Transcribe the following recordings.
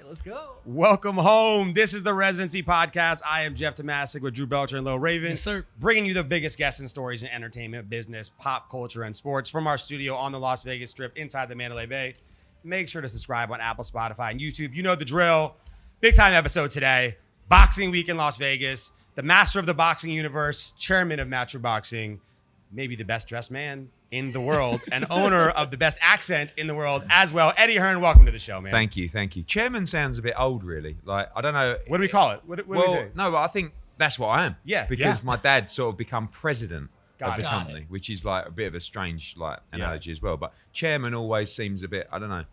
Let's go. Welcome home. This is the Residency Podcast. I am Jeff Tomasic with Drew Belcher and Lil Raven. Yes, sir. Bringing you the biggest guests and stories in entertainment, business, pop culture, and sports from our studio on the Las Vegas Strip inside the Mandalay Bay. Make sure to subscribe on Apple, Spotify, and YouTube. You know the drill. Big time episode today. Boxing week in Las Vegas. The master of the boxing universe, chairman of Matchroom Boxing, maybe the best dressed man in the world, and owner of the best accent in the world as well. Eddie Hearn, welcome to the show, man. Thank you. Chairman sounds a bit old, really. Like, I don't know. What do we call it? What do we think? No, but I think that's what I am. Yeah. Because my dad's sort of become president of the Got company, it. which is like a bit of a strange analogy as well. But chairman always seems a bit, I don't know.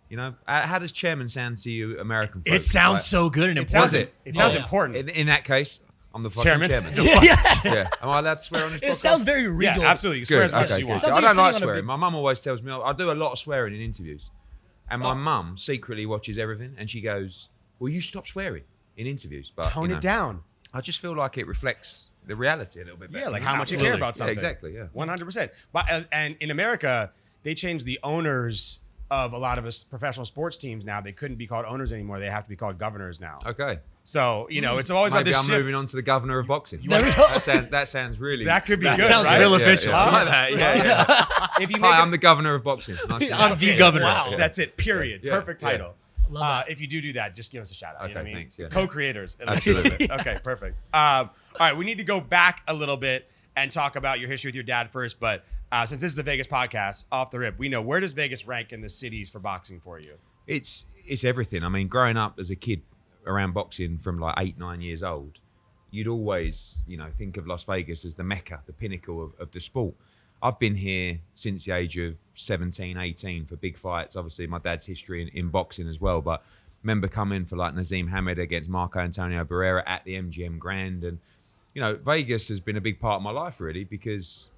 You know, how does chairman sound to you, American folks? It sounds so good and important. Does it? It sounds important. In that case, I'm the fucking chairman. Yeah. Am I allowed to swear on this podcast? It sounds very regal. Yeah, absolutely. You can swear as much as Okay, you good. want. Sounds I like don't you're like sitting on a swearing. big- My mum always tells me I do a lot of swearing in interviews. And my mum secretly watches everything and she goes, well, you stop swearing in interviews. But Tone it down. I just feel like it reflects the reality a little bit better. Yeah, like how much you care about something. Yeah, exactly, yeah. 100%. But and in America, they changed the owners of a lot of us professional sports teams now. They couldn't be called owners anymore. They have to be called governors now. Okay. So, you know, it's always Maybe about I'm this shift. moving on to the governor of boxing. There we go. That sounds really... That could be That good, sounds right? real official. I like that. Yeah. If you make Hi, it- I'm the governor of boxing. Nice to I'm meet the you. governor. Wow, Yeah. that's it. Period. Yeah. Perfect Yeah. title. Love If you do that, just give us a shout out. You know Okay, what I mean? thanks, yeah. Co-creators. Absolutely. Okay, perfect. All right, we need to go back a little bit and talk about your history with your dad first. But since this is a Vegas podcast, off the rip, we know, where does Vegas rank in the cities for boxing for you? It's everything. I mean, growing up as a kid around boxing from like 8, 9 years old, you'd always, think of Las Vegas as the mecca, the pinnacle of the sport. I've been here since the age of 17, 18 for big fights. Obviously, my dad's history in boxing as well. But remember coming for like Nazim Hamed against Marco Antonio Barrera at the MGM Grand. And, Vegas has been a big part of my life, really, because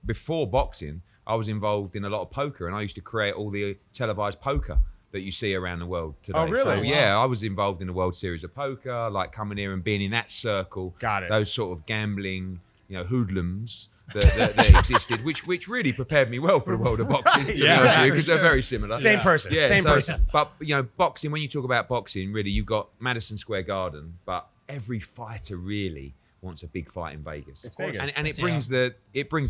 before boxing, I was involved in a lot of poker. And I used to create all the televised poker that you see around the world today. Oh, really? So, Wow. yeah, I was involved in the World Series of Poker, like coming here and being in that circle. Got it. Those sort of gambling, hoodlums that existed, which really prepared me well for the world of boxing, to be Yeah, honest with you, for because sure. they're very similar. Same person. Yeah, Same person. But, boxing, when you talk about boxing, really, you've got Madison Square Garden, but every fighter really wants a big fight in Vegas. It's Vegas. And it brings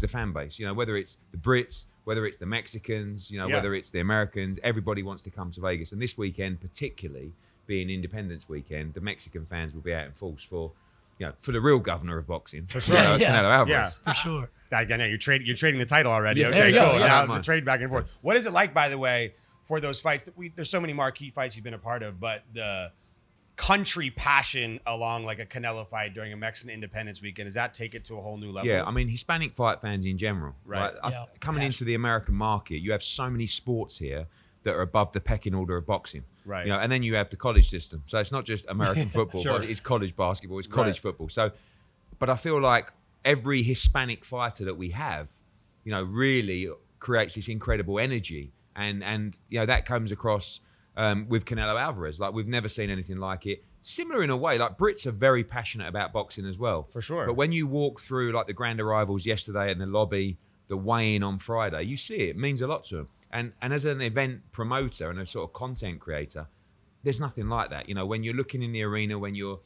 the fan base, whether it's the Brits, whether it's the Mexicans, whether it's the Americans, everybody wants to come to Vegas. And this weekend, particularly being Independence Weekend, the Mexican fans will be out in force for the real governor of boxing, for sure. Canelo Alvarez. Yeah. For sure. I know you're trading the title already. Yeah, Okay, there you cool. go. Yeah, I don't the mind. trade back and forth. What is it like, by the way, for those fights? There's so many marquee fights you've been a part of, but the country passion along like a Canelo fight during a Mexican Independence Weekend, does that take it to a whole new level? Yeah, I mean, Hispanic fight fans in general. Right. Yeah. Coming into the American market, you have so many sports here that are above the pecking order of boxing. Right. And then you have the college system. So it's not just American football, Sure. but it's college basketball, it's college Right. football. So, but I feel like every Hispanic fighter that we have, really creates this incredible energy. And that comes across with Canelo Alvarez. Like, we've never seen anything like it. Similar in a way, like Brits are very passionate about boxing as well. For sure. But when you walk through like the grand arrivals yesterday in the lobby, the weigh-in on Friday, you see it means a lot to them. And as an event promoter and a sort of content creator, there's nothing like that. When you're looking in the arena, when you're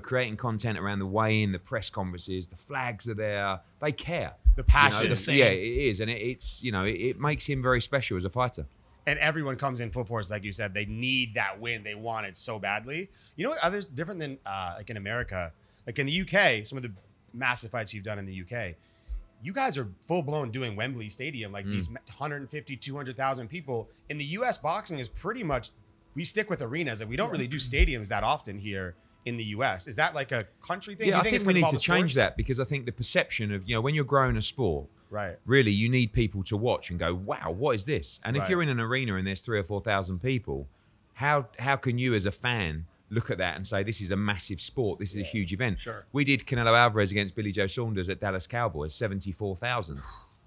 creating content around the weigh-in, the press conferences, the flags are there. They care. The passion. Yeah, it is, and it makes him very special as a fighter. And everyone comes in full force, like you said. They need that win. They want it so badly. You know what? Others different than like in America, like in the UK, some of the massive fights you've done in the UK, you guys are full blown doing Wembley Stadium, like these 150, 200,000 people. In the US, boxing is pretty much, we stick with arenas, and we don't really do stadiums that often here in the US. Is that like a country thing? Yeah, Do you I it's think we 'cause of need all to the change sports? that, because I think the perception of, when you're growing a sport, Right. really, you need people to watch and go, wow, what is this? And if Right. you're in an arena and there's 3,000 or 4,000 people, how can you as a fan look at that and say, this is a massive sport, this is a huge event? Sure. We did Canelo Alvarez against Billy Joe Saunders at Dallas Cowboys, 74,000.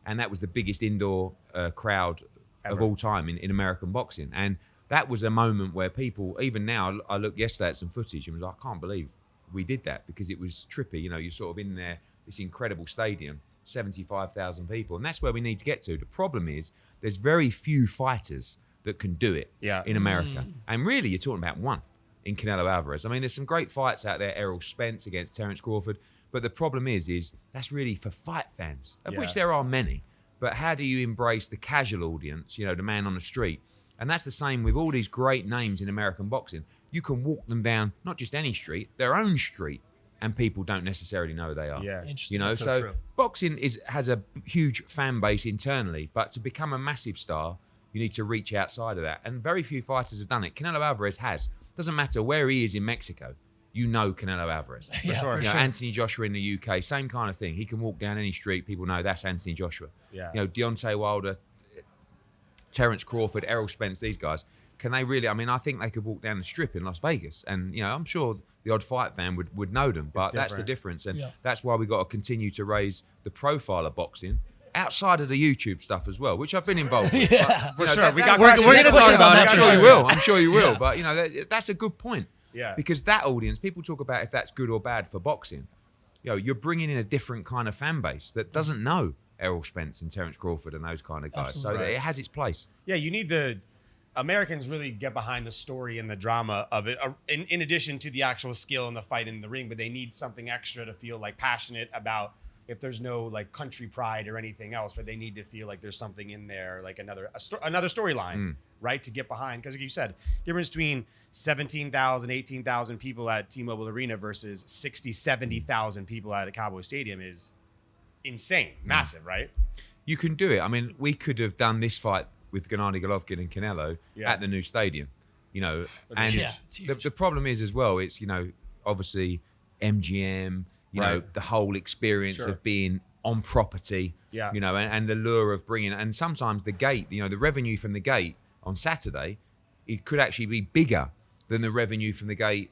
And that was the biggest indoor crowd of Ever. all time in American boxing. And that was a moment where people, even now, I looked yesterday at some footage and was like, I can't believe we did that, because it was trippy. You're sort of in there, this incredible stadium, 75,000 people. And that's where we need to get to. The problem is there's very few fighters that can do it in America. And really, you're talking about one in Canelo Alvarez. I mean, there's some great fights out there. Errol Spence against Terence Crawford. But the problem is that's really for fight fans, of which there are many. But how do you embrace the casual audience, the man on the street? And that's the same with all these great names in American boxing. You can walk them down, not just any street, their own street, and people don't necessarily know who they are. Yeah. Interesting. So True. boxing has a huge fan base internally, but to become a massive star, you need to reach outside of that. And very few fighters have done it. Canelo Alvarez has. Doesn't matter where he is in Mexico, you know Canelo Alvarez. For sure. Anthony Joshua in the UK, same kind of thing. He can walk down any street, people know that's Anthony Joshua. Yeah. Deontay Wilder, Terence Crawford, Errol Spence, these guys. Can they really? I mean, I think they could walk down the strip in Las Vegas, and I'm sure the odd fight fan would know them. But that's the difference, and that's why we got to continue to raise the profile of boxing outside of the YouTube stuff as well, which I've been involved with. For sure. We're going to talk about that. I'm sure you will. But that's a good point. Yeah. Because that audience, people talk about if that's good or bad for boxing. You're bringing in a different kind of fan base that doesn't know Errol Spence and Terence Crawford and those kind of guys. Absolutely. So it has its place. Yeah, you need Americans really get behind the story and the drama of it, in addition to the actual skill and the fight in the ring, but they need something extra to feel like passionate about. If there's no like country pride or anything else, or they need to feel like there's something in there, like another storyline, right, to get behind. Because like you said, difference between 17,000, 18,000 people at T-Mobile Arena versus 60, 70,000 people at a Cowboy Stadium is insane, massive, right? You can do it. I mean, we could have done this fight with Gennady Golovkin and Canelo at the new stadium, and it's huge. The problem is as well, it's, obviously MGM, the whole experience of being on property, and the lure of bringing, and sometimes the gate, the revenue from the gate on Saturday, it could actually be bigger than the revenue from the gate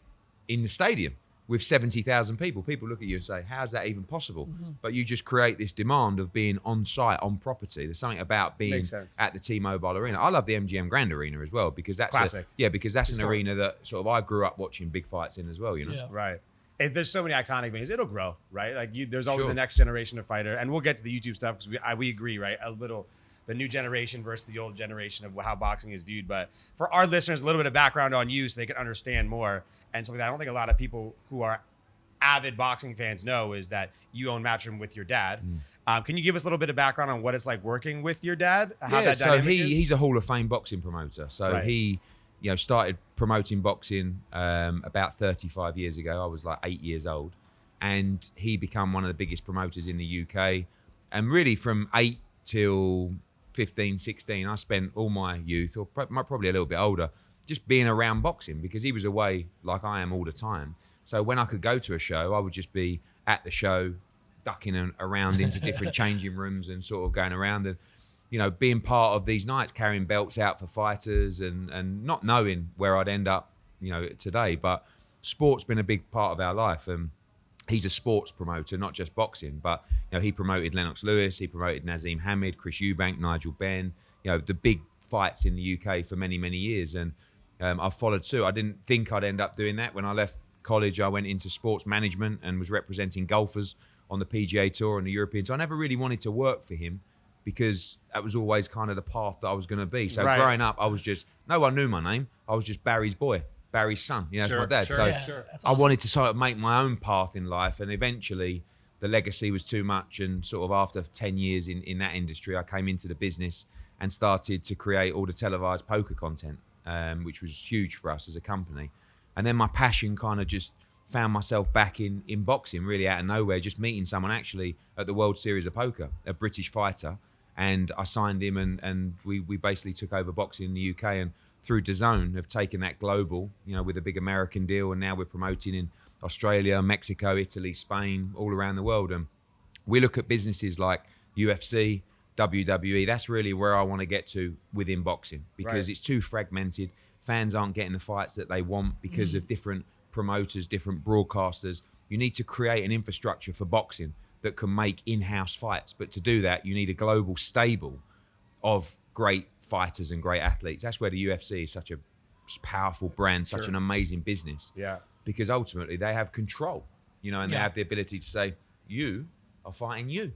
in the stadium with 70,000 people. People look at you and say, how's that even possible? But you just create this demand of being on site, on property. There's something about being at the T-Mobile Arena. I love the MGM Grand Arena as well, because that's classic. Because that's an arena that sort of I grew up watching big fights in as well, Yeah. Right. There's so many iconic things. It'll grow, right? Like there's always Sure. the next generation of fighter, and we'll get to the YouTube stuff because we agree, right? The new generation versus the old generation of how boxing is viewed. But for our listeners, a little bit of background on you so they can understand more. And something that I don't think a lot of people who are avid boxing fans know is that you own Matchroom with your dad. Can you give us a little bit of background on what it's like working with your dad? How that so dynamic is? he's a Hall of Fame boxing promoter. So he started promoting boxing about 35 years ago. I was like 8 years old. And he became one of the biggest promoters in the UK. And really from 8 till 15, 16, I spent all my youth, or probably a little bit older, just being around boxing because he was away like I am all the time. So when I could go to a show, I would just be at the show, ducking around into different changing rooms and sort of going around and, being part of these nights, carrying belts out for fighters and not knowing where I'd end up, today. But sport's been a big part of our life. And he's a sports promoter, not just boxing, but he promoted Lennox Lewis, he promoted Nazim Hamid, Chris Eubank, Nigel Benn, the big fights in the UK for many, many years. And I've followed suit. I didn't think I'd end up doing that. When I left college, I went into sports management and was representing golfers on the PGA Tour and the European. So I never really wanted to work for him because that was always kind of the path that I was going to be. So growing up, I was just, no one knew my name. I was just Barry's boy. Barry's son, it's my dad. So That's I awesome. wanted to sort of make my own path in life, and eventually the legacy was too much. And sort of after 10 years in that industry, I came into the business and started to create all the televised poker content, which was huge for us as a company. And then my passion kind of just found myself back in boxing, really out of nowhere, just meeting someone actually at the World Series of Poker, a British fighter. And I signed him and we basically took over boxing in the UK, and through DAZN have taken that global, with a big American deal. And now we're promoting in Australia, Mexico, Italy, Spain, all around the world. And we look at businesses like UFC, WWE. That's really where I want to get to within boxing, because it's too fragmented. Fans aren't getting the fights that they want because of different promoters, different broadcasters. You need to create an infrastructure for boxing that can make in-house fights. But to do that, you need a global stable of great fighters and great athletes. That's where the UFC is such a powerful brand, such an amazing business. Yeah. Because ultimately they have control, and they have the ability to say, you are fighting you.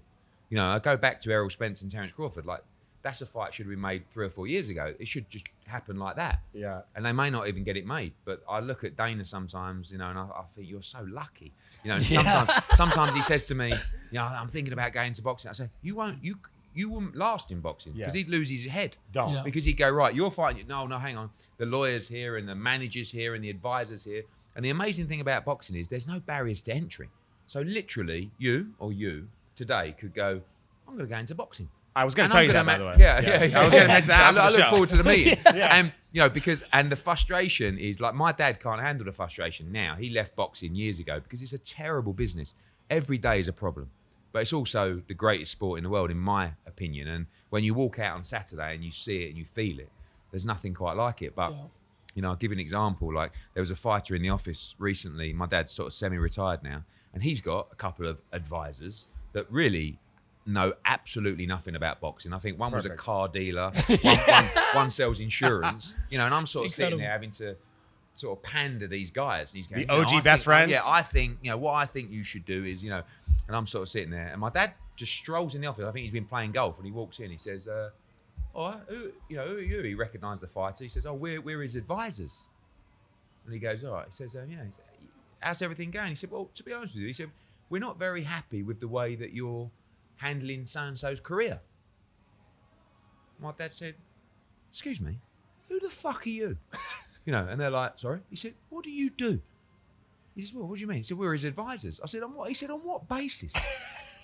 I go back to Errol Spence and Terence Crawford. Like, that's a fight should have been made 3 or 4 years ago. It should just happen like that. Yeah. And they may not even get it made. But I look at Dana sometimes, and I think you're so lucky. And sometimes he says to me, I'm thinking about going to boxing. I say, you wouldn't last in boxing because he'd lose his head. Don't. Yeah. Because he'd go, right, you're fighting. No, hang on. The lawyers here and the managers here and the advisors here. And the amazing thing about boxing is there's no barriers to entry. So literally, you today could go, I'm going to go into boxing. I was going to tell you that, by the way. Yeah. I was going to mention that. I look forward to the meeting. Yeah. And the frustration is like my dad can't handle the frustration now. He left boxing years ago because it's a terrible business. Every day is a problem. But it's also the greatest sport in the world, in my opinion. And when you walk out on Saturday and you see it and you feel it, there's nothing quite like it. But, I'll give you an example. Like there was a fighter in the office recently. My dad's sort of semi-retired now. And he's got a couple of advisors that really know absolutely nothing about boxing. I think one was a car dealer, one sells insurance, and I'm sort of sitting there having to sort of pander these guys. These guys, the OG best friends. I think, what I think you should do is, and I'm sort of sitting there, and my dad just strolls in the office. I think he's been playing golf, and he walks in. He says, who are you? He recognised the fighter. He says, we're his advisors. And he goes, all right. He says, how's everything going? He said, well, to be honest with you, he said, we're not very happy with the way that you're handling so-and-so's career. My dad said, excuse me, who the fuck are you? And they're like, sorry? He said, what do you do? He said, well, what do you mean? He said, we're his advisors. I said, on what? He said, on what basis?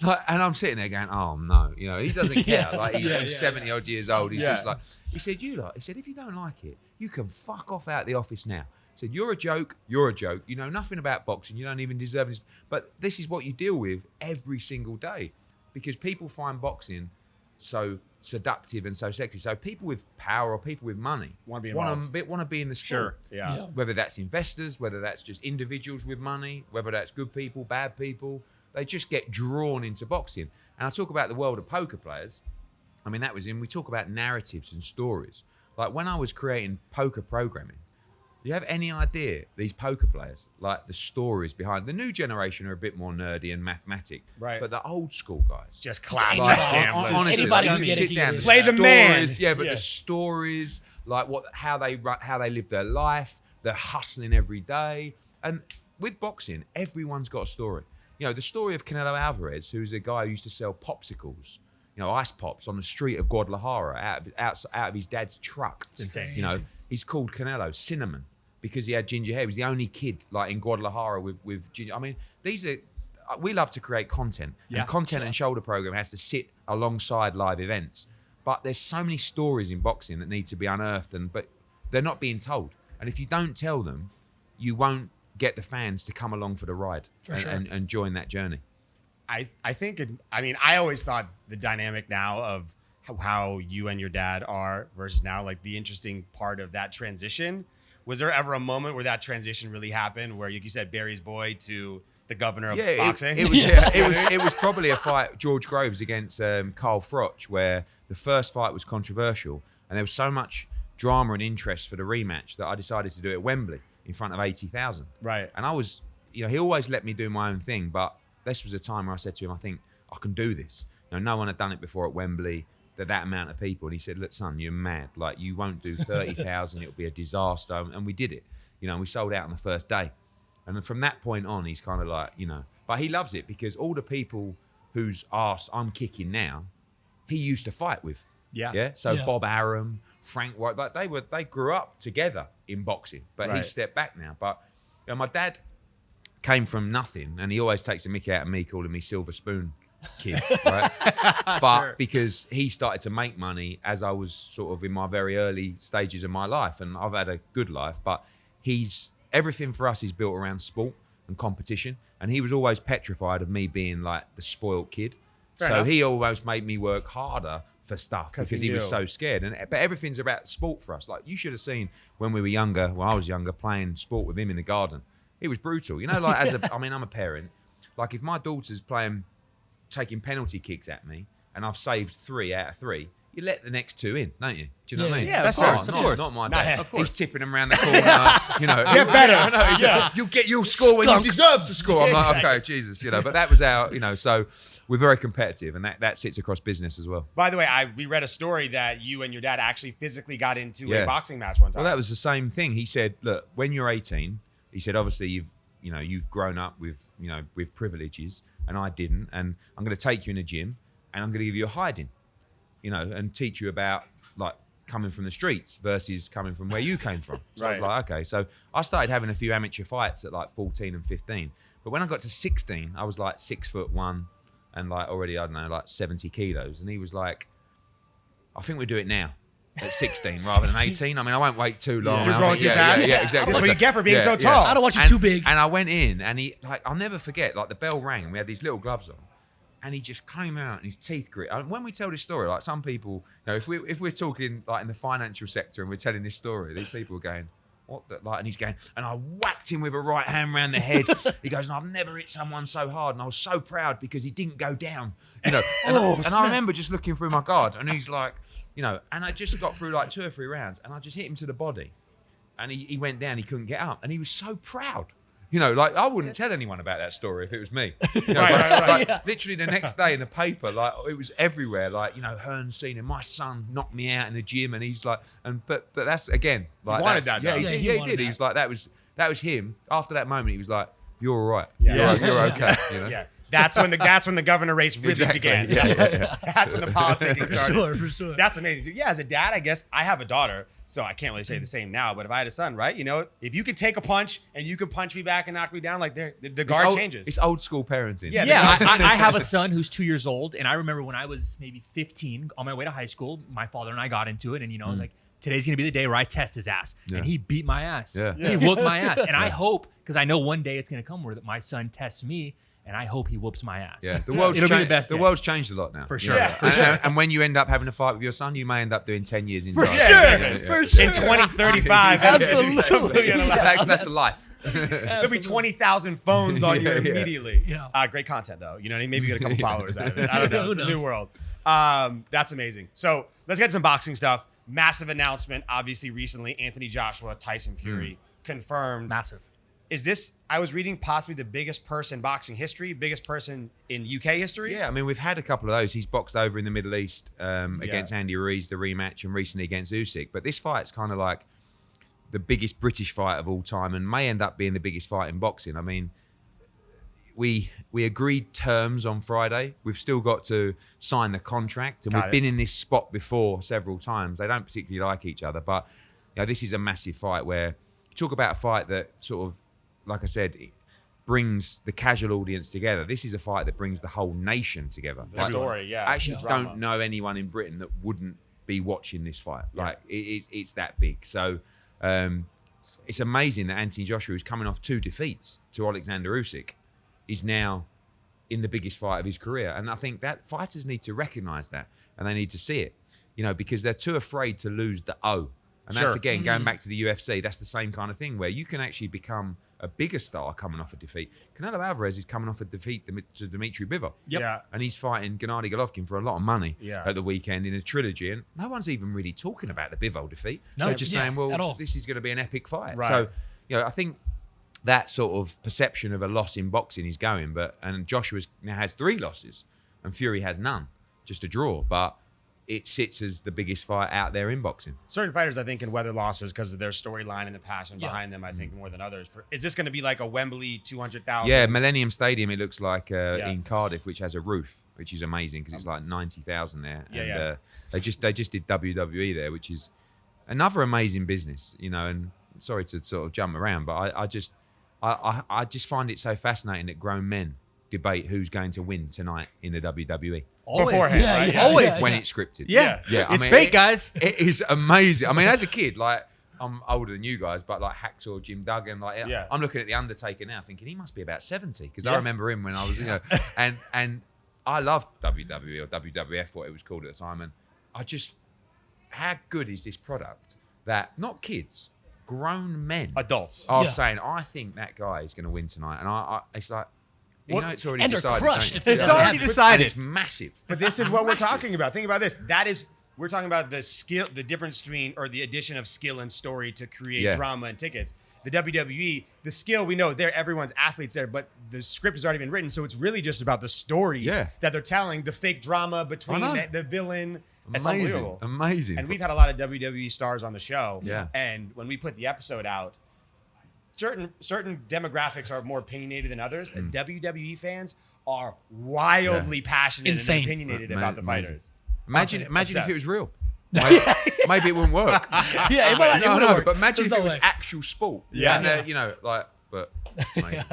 And I'm sitting there going, oh no, he doesn't care. Like he's 70 odd years old. He's just like, he said, he said, if you don't like it, you can fuck off out the office now. He said, you're a joke. You know nothing about boxing. You don't even deserve this. But this is what you deal with every single day. Because people find boxing so seductive and so sexy. So people with power or people with money want to be in the sport. Sure. Yeah. Whether that's investors, whether that's just individuals with money, whether that's good people, bad people, they just get drawn into boxing. And I talk about the world of poker players. I mean, we talk about narratives and stories. Like when I was creating poker programming, do you have any idea these poker players, like the stories behind the new generation are a bit more nerdy and mathematic, right? But the old school guys, just classic gamblers. Honestly, anybody you can sit get down, it. Play the man. Yeah, but the stories, like how they live their life, they're hustling every day. And with boxing, everyone's got a story. The story of Canelo Alvarez, who's a guy who used to sell popsicles, ice pops on the street of Guadalajara out of his dad's truck. It's insane. He's called Canelo Cinnamon, because he had ginger hair. He was the only kid like in Guadalajara with ginger. I mean, we love to create content. And content and shoulder program has to sit alongside live events. But there's so many stories in boxing that need to be unearthed, but they're not being told. And if you don't tell them, you won't get the fans to come along for the ride and join that journey. I always thought the dynamic now of how you and your dad are versus now, like the interesting part of that transition. Was there ever a moment where that transition really happened, where you said Barry's boy to the governor of boxing? It was probably a fight, George Groves against Carl Froch, where the first fight was controversial, and there was so much drama and interest for the rematch that I decided to do it at Wembley in front of 80,000. Right. And I was, he always let me do my own thing, but this was a time where I said to him, I think I can do this. No one had done it before at Wembley. That amount of people. And he said, look, son, you're mad. Like, you won't do 30,000. It'll be a disaster. And we did it. And we sold out on the first day. And then from that point on, he's kind of like, but he loves it because all the people whose arse I'm kicking now, he used to fight with. Yeah. So Bob Arum, Frank White, like they grew up together in boxing, but he stepped back now. But my dad came from nothing, and he always takes a mickey out of me calling me Silver Spoon kid, right? But because he started to make money as I was sort of in my very early stages of my life, and I've had a good life, but everything for us is built around sport and competition, and he was always petrified of me being like the spoiled kid. Fair enough. He almost made me work harder for stuff because he was so scared. But everything's about sport for us. Like, you should have seen when we were younger, when I was younger, playing sport with him in the garden. It was brutal. Like I'm a parent. Like, if my daughter's taking penalty kicks at me and I've saved 3 out of 3, you let the next two in, don't you? Do you know what I mean? Yeah, That's of fair. course, of course. Not my Not dad. him. Of course. He's tipping them around the corner. Get better. I know. He's like, you'll score when you deserve to score. I'm like, okay, Jesus, But that was our, so we're very competitive, and that sits across business as well. By the way, we read a story that you and your dad actually physically got into a Yeah. boxing match one time. Well, that was the same thing. He said, look, when you're 18, he said, obviously you've grown up with privileges, and I didn't, and I'm going to take you in a gym, and I'm going to give you a hiding, and teach you about like coming from the streets versus coming from where you came from. So I was Right. like, okay. So I started having a few amateur fights at like 14 and 15. But when I got to 16, I was like 6'1" and like already, I don't know, like 70 kilos. And he was like, I think we'll do it now at 16 rather than 18. I mean, I won't wait too long. You're I growing think- too fast? Yeah, exactly. That's what you get for being so tall. I don't want you too big. And I went in, and he, like, I'll never forget, like the bell rang and we had these little gloves on, and he just came out and his teeth grit. And when we tell this story, like some people, if we're talking like in the financial sector and we're telling this story, these people are going, what the, like, and he's going, and I whacked him with a right hand round the head. He goes, and I've never hit someone so hard, and I was so proud because he didn't go down, And I remember just looking through my guard, and he's like, and I just got through like 2 or 3 rounds, and I just hit him to the body, and he went down, he couldn't get up, and he was so proud. Like I wouldn't tell anyone about that story if it was me. Right. Literally the next day in the paper, like it was everywhere. Like Hearn seen him. My son knocked me out in the gym, and he's like, but that's again, like wanted that's- that, though. Yeah, he he wanted did. that. He was like, that was him. After that moment, he was like, you're all right. Yeah. You're okay. Yeah. That's when the governor race really Exactly. began. Yeah. That's when the politicking started. For sure. That's amazing. Yeah, as a dad, I guess I have a daughter, so I can't really say the same now. But if I had a son, right? If you can take a punch and you can punch me back and knock me down, like the guard changes. It's old school parenting. Yeah. Yeah, I have a son who's 2 years old, and I remember when I was maybe 15, on my way to high school, my father and I got into it, and I was like, today's gonna be the day where I test his ass, and he beat my ass. Yeah. He whooped my ass, and I hope, because I know one day it's gonna come where my son tests me, and I hope he whoops my ass. Yeah, the world's It'll be the changed. best The day. world's changed a lot now. For sure. You know? Yeah, for And- sure. And when you end up having a fight with your son, you may end up doing 10 years inside. For sure. In 2035, Absolutely. That's a life. There'll be 20,000 phones on you immediately. Yeah. Great content, though. You know what I mean? Maybe you get a couple followers out of it. I don't know. Who It's a new knows? world. That's amazing. So let's get to some boxing stuff. Massive announcement, obviously, recently. Anthony Joshua, Tyson Fury, confirmed. Massive. Is this, I was reading, possibly the biggest person in boxing history, biggest person in UK history? Yeah, I mean, we've had a couple of those. He's boxed over in the Middle East against Andy Ruiz, the rematch, and recently against Usyk. But this fight's kind of like the biggest British fight of all time and may end up being the biggest fight in boxing. I mean, we agreed terms on Friday. We've still got to sign the contract, and we've been in this spot before several times. They don't particularly like each other, but this is a massive fight where you talk about a fight that sort of, like I said, it brings the casual audience together. This is a fight that brings the whole nation together. The story, yeah. I actually Drama. don't know anyone in Britain that wouldn't be watching this fight. Like it's that big. So it's amazing that Anthony Joshua, who's coming off 2 defeats to Alexander Usyk, is now in the biggest fight of his career. And I think that fighters need to recognize that, and they need to see it, because they're too afraid to lose the O. And that's, again, going back to the UFC, that's the same kind of thing where you can actually become a bigger star coming off a defeat. Canelo Alvarez is coming off a defeat to Dmitry Bivol. Yep. Yeah. And he's fighting Gennady Golovkin for a lot of money Yeah. at the weekend in a trilogy. And no one's even really talking about the Bivol defeat. No, They're just yeah, saying, at well, all. this is going to be an epic fight. Right. So, I think that sort of perception of a loss in boxing is going. And Joshua now has 3 losses and Fury has none, just a draw. But it sits as the biggest fight out there in boxing. Certain fighters, I think, can weather losses because of their storyline and the passion behind them, I think, more than others. Is this going to be like a Wembley 200,000? Yeah, Millennium Stadium, it looks like Yeah. in Cardiff, which has a roof, which is amazing because it's like 90,000 there. Yeah, They just did WWE there, which is another amazing business, and sorry to sort of jump around, but I just find it so fascinating that grown men debate who's going to win tonight in the WWE. Always. Beforehand, Yeah, right? yeah, Yeah. always. When it's scripted. Yeah. I It's mean, fake, guys. It is amazing. I mean, as a kid, like, I'm older than you guys, but like Hacksaw Jim Duggan, like I'm looking at The Undertaker now thinking he must be about 70 because I remember him when I was, and I loved WWE or WWF, what it was called at the time. And how good is this product that not kids, grown men, Adults. are saying, I think that guy is going to win tonight. And it's like, it's already And they're decided. crushed don't if you? it doesn't And happen. Decided. it's massive. But this is what we're Massive. talking about. Think about this. That is We're talking about the skill, the difference between, or the addition of skill and story to create drama and tickets. The WWE, the skill, we know there, everyone's athletes there, but the script has already been written. So it's really just about the story that they're telling, the fake drama between the villain. It's unbelievable. Amazing. And we've had a lot of WWE stars on the show. Yeah. And when we put the episode out, certain demographics are more opinionated than others. And WWE fans are wildly passionate and opinionated about the fighters. Imagine if it was real. Maybe it wouldn't work. It might not work. But imagine if it was actual sport. And, you know, like, but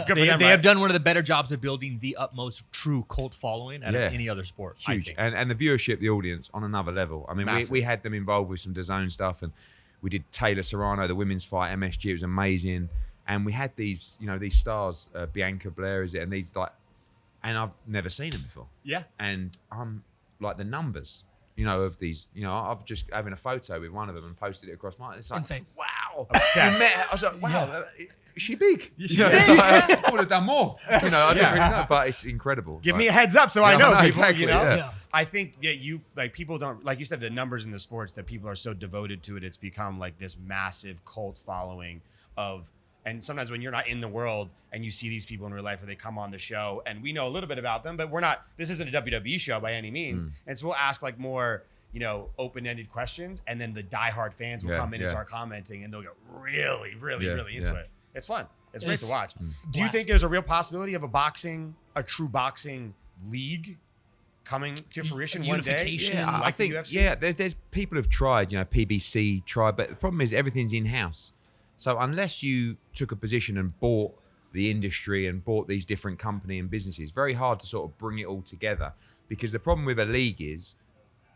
they have done one of the better jobs of building the utmost true cult following out of any other sport. Huge. And the viewership, the audience on another level. I mean, we had them involved with some DAZN stuff, and we did Taylor Serrano, the women's fight, MSG. It was amazing. And we had these, you know, these stars, Bianca Blair, is it? And these and I've never seen them before. Yeah. And I'm like the numbers, you know, of these, you know, I've just having a photo with one of them and posted it across mine. It's like, insane. Wow. Obsessed. Met her. I was like, wow, is she big? She's big. I would have done more. You know, I didn't really know, but it's incredible. Give me a heads up so I know people, exactly, you know? Yeah. I think that people don't, like you said, the numbers in the sports, that people are so devoted to it. It's become like this massive cult following of, and sometimes when you're not in the world and you see these people in real life, or they come on the show and we know a little bit about them, but this isn't a WWE show by any means. And so we'll ask like more, you know, open-ended questions, and then the diehard fans will come in and start commenting, and they'll get really into it. It's fun. It's great to watch. Do you think there's a real possibility of a true boxing league coming to fruition one day? Yeah, like I think, UFC? there's people have tried, you know, PBC tried, but the problem is everything's in-house. So unless you took a position and bought the industry and bought these different company and businesses, very hard to sort of bring it all together, because the problem with a league is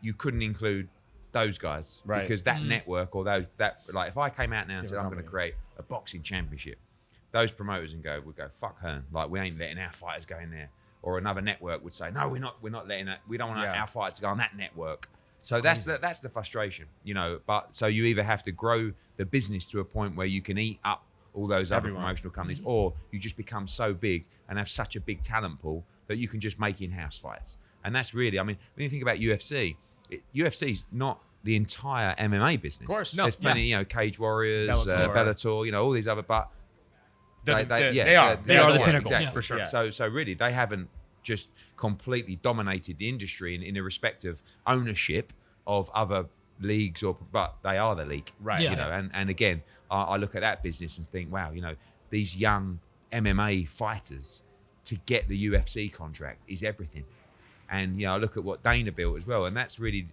you couldn't include those guys, because that network or that like if I came out now and said I'm going to create a boxing championship, those promoters would go, fuck Hearn, like we ain't letting our fighters go in there. Or another network would say, no, we're not letting that, we don't want our fighters to go on that network. So that's the frustration, you know. But so you either have to grow the business to a point where you can eat up all those other promotional companies, or you just become so big and have such a big talent pool that you can just make in-house fights. And that's really, I mean, when you think about UFC, UFC's not the entire MMA business. Of course, there's plenty, you know, Cage Warriors, Bellator, you know, all these other, but they are the pinnacle, exactly, for sure. Yeah. So really, they haven't just completely dominated the industry in a respective ownership of other leagues, but they are the league, right? You know, and again, I look at that business and think, wow, you know, these young MMA fighters to get the UFC contract is everything. And you know, I look at what Dana built as well, and that's really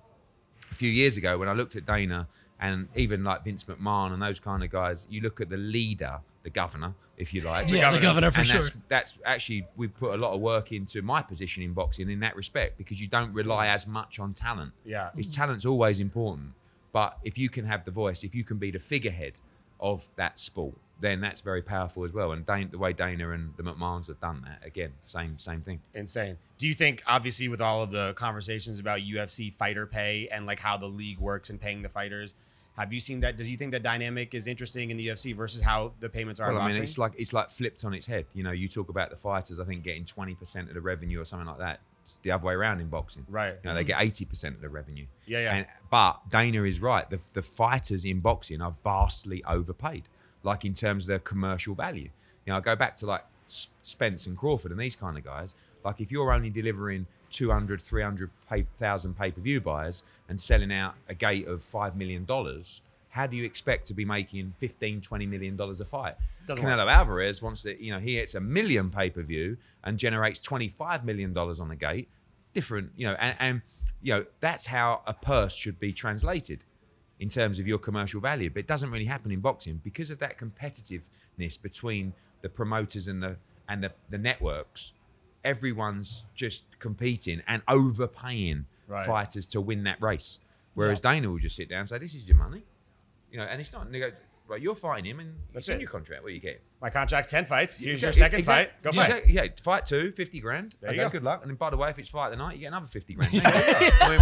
a few years ago when I looked at Dana and even like Vince McMahon and those kind of guys. You look at the leader, the governor, if you like. The governor for sure. That's actually, we put a lot of work into my position in boxing in that respect, because you don't rely as much on talent. Yeah. His talent's always important. But if you can have the voice, if you can be the figurehead of that sport, then that's very powerful as well. And the way Dana and the McMahons have done that, again, same thing. Insane. Do you think, obviously, with all of the conversations about UFC fighter pay and like how the league works and paying the fighters, have you seen that? Do you think that dynamic is interesting in the UFC versus how the payments are? Well, in I mean, boxing? it's like flipped on its head. You know, you talk about the fighters, I think, getting 20% of the revenue or something like that. It's the other way around in boxing. Right. You know, they get 80% of the revenue. Yeah. But Dana is right. The fighters in boxing are vastly overpaid, like in terms of their commercial value. You know, I go back to like Spence and Crawford and these kind of guys. Like if you're only delivering 200, 300,000 pay-per-view buyers and selling out a gate of $5 million, how do you expect to be making $15, $20 million a fight? Canelo Alvarez wants to, you know, he hits 1 million pay-per-view and generates $25 million on a gate. Different, you know, and you know, that's how a purse should be translated in terms of your commercial value. But it doesn't really happen in boxing because of that competitiveness between the promoters and the networks. Everyone's just competing and overpaying fighters to win that race. Whereas Dana will just sit down and say, this is your money. You know, and it's not, right, you're fighting him and it's in your contract. What do you get? My contract's 10 fights. Here's your second fight. Go fight. Yeah, fight 2, 50 grand. There you go. Good luck. And then, by the way, if it's fight of the night, you get another 50 grand. I mean,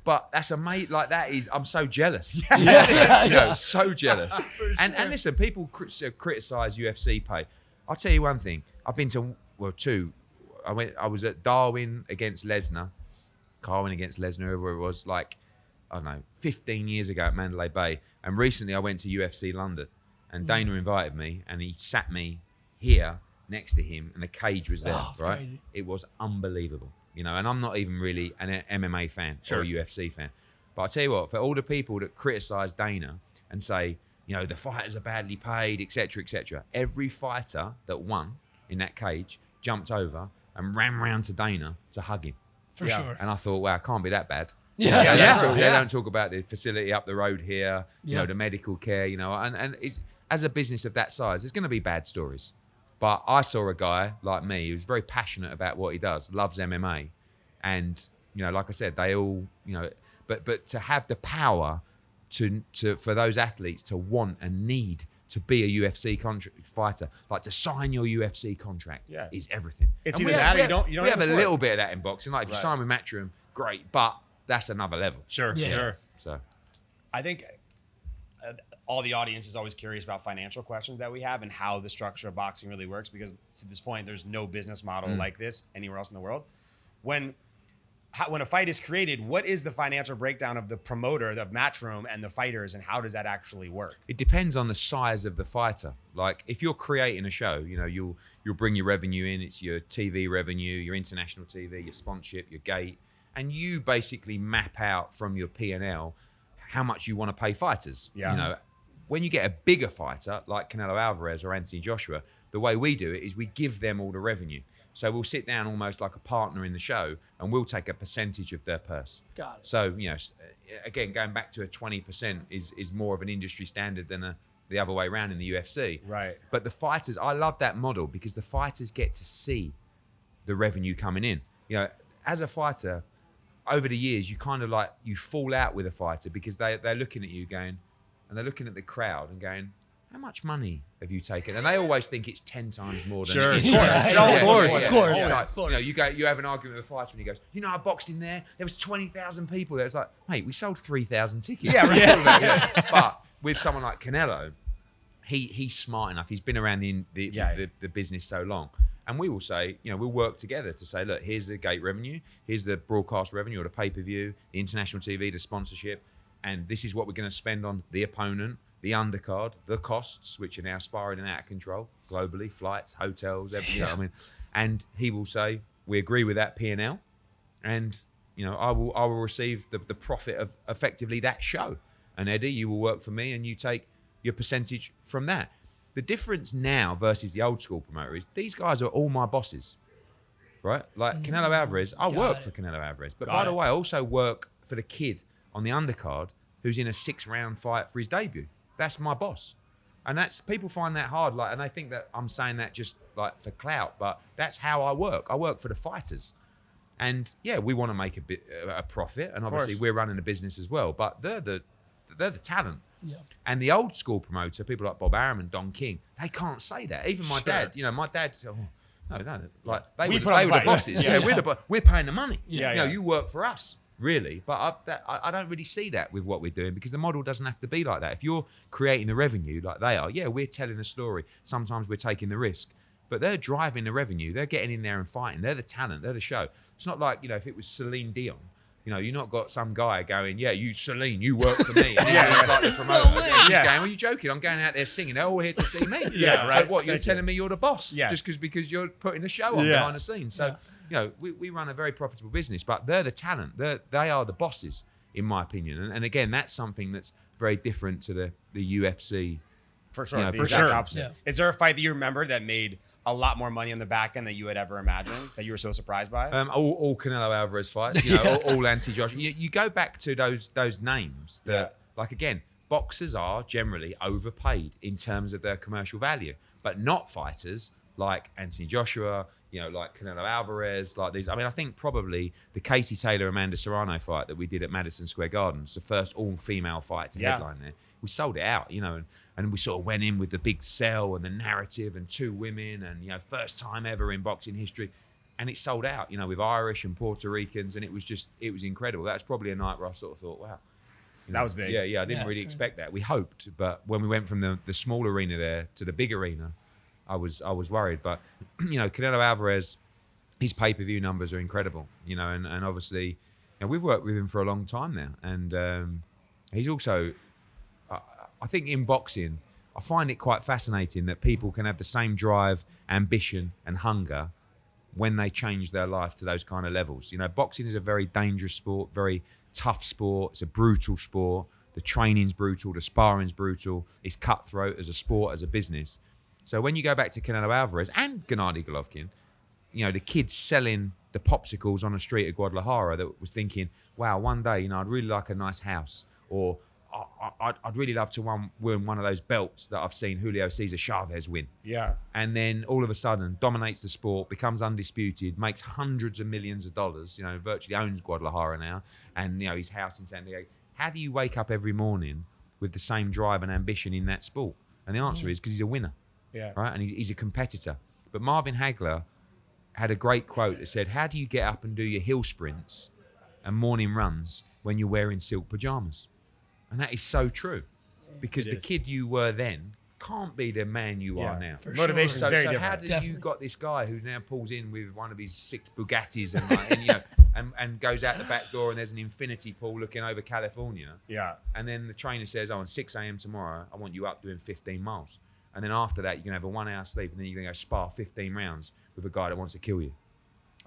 but that's a mate like that is, I'm so jealous. You know, so jealous. And listen, people criticize UFC pay. I'll tell you one thing. I've been to, two. I was at Darwin against Lesnar, whoever it was. Like, I don't know, 15 years ago at Mandalay Bay. And recently I went to UFC London and Dana invited me and he sat me here next to him and the cage was there, right? Crazy. It was unbelievable, you know, and I'm not even really an MMA fan or a UFC fan. But I tell you what, for all the people that criticize Dana and say, you know, the fighters are badly paid, etc., every fighter that won in that cage jumped over and ran round to Dana to hug him. For sure. And I thought, wow, it can't be that bad. Yeah. They don't talk about the facility up the road here, you know, the medical care, you know, and it's, as a business of that size, there's going to be bad stories. But I saw a guy like me who's very passionate about what he does, loves MMA. And, you know, like I said, they all, you know, but to have the power to for those athletes to want and need to be a UFC fighter, like to sign your UFC contract is everything. It's and either that or you don't we have a sport. little bit of that in boxing. Like if you sign with Matchroom, great, but that's another level. Sure. So I think all the audience is always curious about financial questions that we have and how the structure of boxing really works, because to this point, there's no business model like this anywhere else in the world. When a fight is created, what is the financial breakdown of the promoter, of Matchroom, and the fighters, and how does that actually work? It depends on the size of the fighter. Like if you're creating a show, you know, you'll bring your revenue in. It's your TV revenue, your international TV, your sponsorship, your gate, and you basically map out from your P&L how much you want to pay fighters. Yeah. You know, when you get a bigger fighter like Canelo Alvarez or Anthony Joshua, the way we do it is we give them all the revenue. So we'll sit down almost like a partner in the show and we'll take a percentage of their purse. Got it. So, you know, again, going back to a 20% is more of an industry standard than the other way around in the UFC. Right. But the fighters, I love that model because the fighters get to see the revenue coming in. You know, as a fighter, over the years, you kind of like, you fall out with a fighter because they're looking at you going, and they're looking at the crowd and going, how much money have you taken? And they always think it's 10 times more than it is. Of course. It's like, you know, you have an argument with a fighter and he goes, you know, I boxed in there was 20,000 people there. It's like, mate, we sold 3,000 tickets. But with someone like Canelo, he's smart enough. He's been around the business so long. And we will say, you know, we'll work together to say, look, here's the gate revenue, here's the broadcast revenue or the pay-per-view, the international TV, the sponsorship, and this is what we're going to spend on the opponent, the undercard, the costs, which are now spiraling out of control globally, flights, hotels, everything. You know what I mean? And he will say, we agree with that P&L, and you know, I will receive the profit of effectively that show. And Eddie, you will work for me, and you take your percentage from that. The difference now versus the old school promoter is these guys are all my bosses, right? Like Canelo Alvarez, I work for Canelo Alvarez, but by the way, I also work for the kid on the undercard who's in a 6-round fight for his debut. That's my boss. And that's, people find that hard, like, and they think that I'm saying that just like for clout, but that's how I work. I work for the fighters. And yeah, we want to make a profit, and obviously we're running a business as well, but they're the talent. Yeah. And the old school promoter, people like Bob Arum and Don King, they can't say that. Even my dad, you know, my dad, like they were the bosses. We're paying the money. You know, you work for us, really. But I don't really see that with what we're doing, because the model doesn't have to be like that. If you're creating the revenue like they are, we're telling the story. Sometimes we're taking the risk, but they're driving the revenue. They're getting in there and fighting. They're the talent. They're the show. It's not like, you know, if it was Celine Dion. You know, you're not got some guy going, you Celine, you work for me. And he's like the promoter. He's going, are you joking? I'm going out there singing. They're all here to see me. Like, what, you're telling me you're the boss? Just because you're putting a show on behind the scenes. So, you know, we run a very profitable business, but they're the talent. They are the bosses, in my opinion. And again, that's something that's very different to the UFC. For sure. You know, for sure. Yeah. Is there a fight that you remember that made a lot more money on the back end than you had ever imagined, that you were so surprised by? All Canelo Alvarez fights, you know, all anti-Joshua. You go back to those names that, like, again, boxers are generally overpaid in terms of their commercial value, but not fighters like Anthony Joshua, you know, like Canelo Alvarez, like these. I mean, I think probably the Katie Taylor-Amanda Serrano fight that we did at Madison Square Garden, it's the first all-female fight to headline there. We sold it out, you know, and we sort of went in with the big sell and the narrative and 2 women and, you know, first time ever in boxing history. And it sold out, you know, with Irish and Puerto Ricans. And it was incredible. That's probably a night where I sort of thought, wow. That was big. Yeah, I didn't really expect that. We hoped, but when we went from the small arena there to the big arena, I was worried. But, you know, Canelo Alvarez, his pay-per-view numbers are incredible, you know, and obviously we've worked with him for a long time now, and he's also, I think in boxing, I find it quite fascinating that people can have the same drive, ambition, and hunger when they change their life to those kind of levels. Boxing is a very dangerous sport, very tough sport. It's a brutal sport. The training's brutal. The sparring's brutal. It's cutthroat as a sport, as a business. So when you go back to Canelo Alvarez and Gennady Golovkin, the kids selling the popsicles on the street of Guadalajara that was thinking, wow, one day, I'd really like a nice house, or I'd really love to win one of those belts that I've seen Julio Cesar Chavez win. Yeah. And then all of a sudden dominates the sport, becomes undisputed, makes hundreds of millions of dollars, virtually owns Guadalajara now, and his house in San Diego. How do you wake up every morning with the same drive and ambition in that sport? And the answer is because he's a winner. Yeah. Right? And he's a competitor. But Marvin Hagler had a great quote that said, how do you get up and do your hill sprints and morning runs when you're wearing silk pajamas? And that is so true, because the kid you were then can't be the man you are now. Motivation's very different. How did you got this guy who now pulls in with one of his 6 Bugattis and goes out the back door and there's an infinity pool looking over California? Yeah. And then the trainer says, at 6 a.m. tomorrow, I want you up doing 15 miles. And then after that, you can have a 1 hour sleep, and then you're going to go spar 15 rounds with a guy that wants to kill you.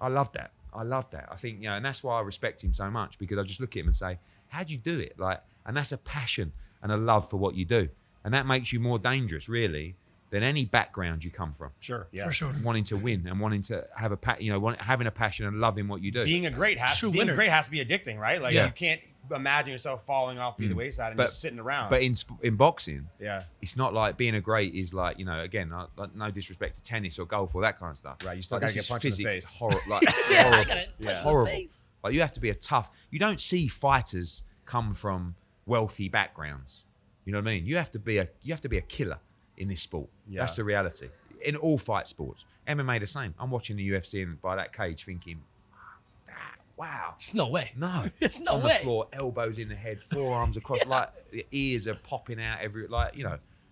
I love that. I think, and that's why I respect him so much, because I just look at him and say, how'd you do it? And that's a passion and a love for what you do. And that makes you more dangerous, really, than any background you come from. Sure. Yeah. For sure. Wanting to win and wanting to have having a passion and loving what you do. Being great has to be addicting, right? You can't imagine yourself falling off the wayside and just sitting around. But in boxing, yeah, it's not like being a great is again, no disrespect to tennis or golf or that kind of stuff. Right, you still gotta get punched in the face. Horrible. You have to be you don't see fighters come from wealthy backgrounds. You know what I mean? You have to be a killer in this sport. Yeah. That's the reality. In all fight sports. MMA the same. I'm watching the UFC and by that cage thinking, wow. There's no way. No. There's no on way. The floor, elbows in the head, forearms across, the ears are popping out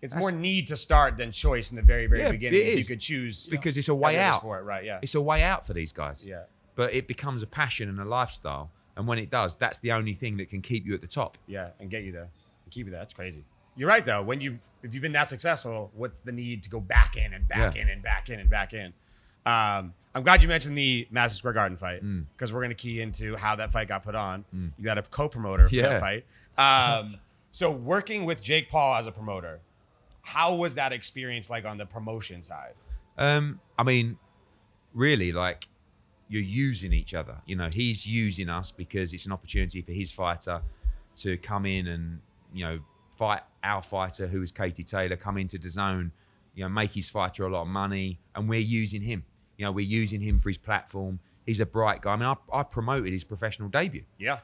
It's more need to start than choice in the very, very beginning. If you could choose. Because it's a way out. Sport, right, yeah. It's a way out for these guys. Yeah. But it becomes a passion and a lifestyle. And when it does, that's the only thing that can keep you at the top. Yeah, and get you there. And keep you there. That's crazy. You're right, though. If you've been that successful, what's the need to go back in and back in and back in and back in? I'm glad you mentioned the Madison Square Garden fight, because we're going to key into how that fight got put on. You got a co-promoter for that fight. So working with Jake Paul as a promoter, how was that experience like on the promotion side? Really, you're using each other. He's using us because it's an opportunity for his fighter to come in and, fight our fighter, who is Katie Taylor, come into DAZN, make his fighter a lot of money, and we're using him. We're using him for his platform. He's a bright guy. I promoted his professional debut. Yeah.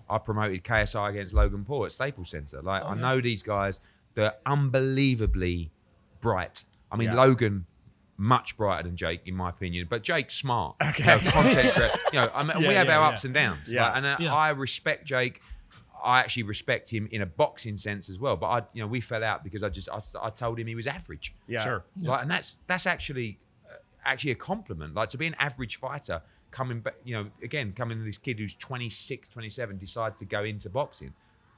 I promoted KSI against Logan Paul at Staples Center. I know these guys, they're unbelievably bright. Logan, much brighter than Jake, in my opinion, but Jake's smart. Okay. Content we have our ups and downs. Yeah. I respect Jake. I actually respect him in a boxing sense as well. But we fell out because I told him he was average. Yeah. Sure. And that's actually a compliment. To be an average fighter, coming back, coming to this kid who's 26, 27, decides to go into boxing.